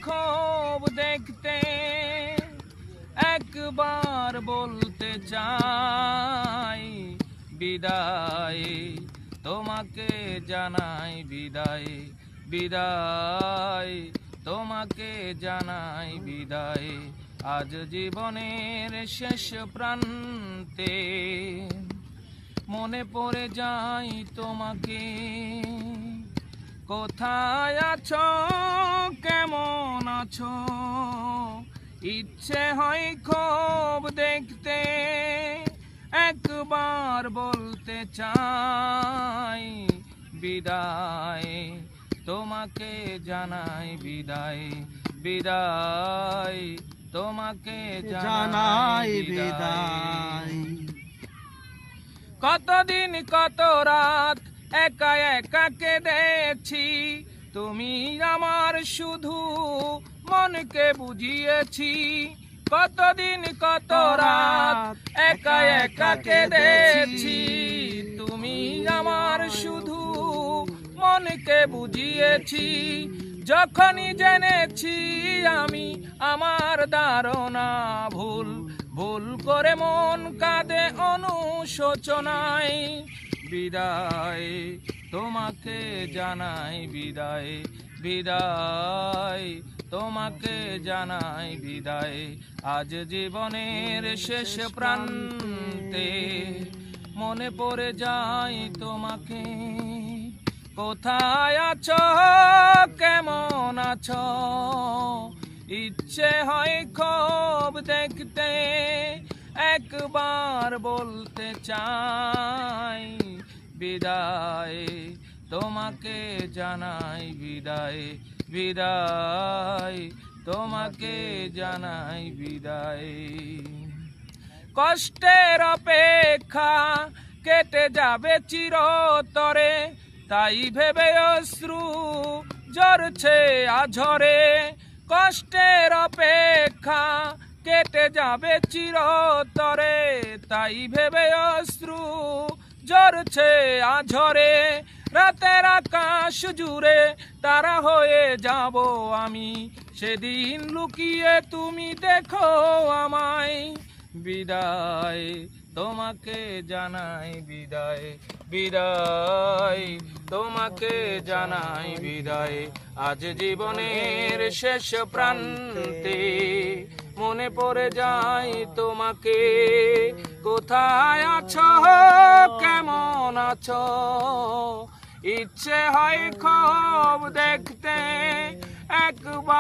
খুব দেখতে, একবার বলতে চাই বিদায়, তোমাকে জানাই বিদায়, বিদায় তোমাকে জানাই বিদায়। আজ জীবনের শেষ প্রান্তে মনে পড়ে যাই তোমাকে, কোথায় আছো, কেমন আছো, ইচ্ছে হয় খুব দেখতে, একবার বলতে চাই বিদায়, তোমাকে জানাই বিদায়, বিদায় তোমাকে জানাই বিদায়। কতদিন কত রাত একা একা কেঁদেছি, তুমি আমার শুধু মনকে বুঝিয়েছি। কতদিন কত রাত একা একা কেঁদেছি, তুমি আমার শুধু মনকে বুঝিয়েছি। যখনই জেনেছি আমি আমার ধারণা ভুল, ভুল করে মন কাঁদে অনুশোচনায়। বিদায় তোমাকে জানাই বিদায়, বিদায় তোমাকে জানাই বিদায়। আজ জীবনের শেষ প্রান্তে মনে পড়ে যায় তোমাকে, কোথায় আছো, কেমন আছো, ইচ্ছে হয় খুব দেখতে, একবার বলতে চাই বিদায়, তোমাকে জানাই বিদায়, বিদায় তোমাকে জানাই বিদায়। কষ্টের অপেক্ষা কেটে যাবে চিরতরে, তাই ভেবে অশ্রু ঝরছে আঝরে। কষ্টের অপেক্ষা কেটে যাবে চিরতরে, তাই ভেবে অশ্রু ঝরছে আঝরে। রাতের আকাশ জুড়ে তারা হয়ে যাব আমি, সেদিন লুকিয়ে তুমি দেখো আমায়। বিদায় তোমাকে জানাই বিদায়, বিদায় তোমাকে জানাই বিদায়। আজ জীবনের শেষ প্রান্তে মনে পড়ে যায় তোমাকে, কোথায় আছো, কেমন আছো, ইচ্ছে হয় খুব দেখতে, একবার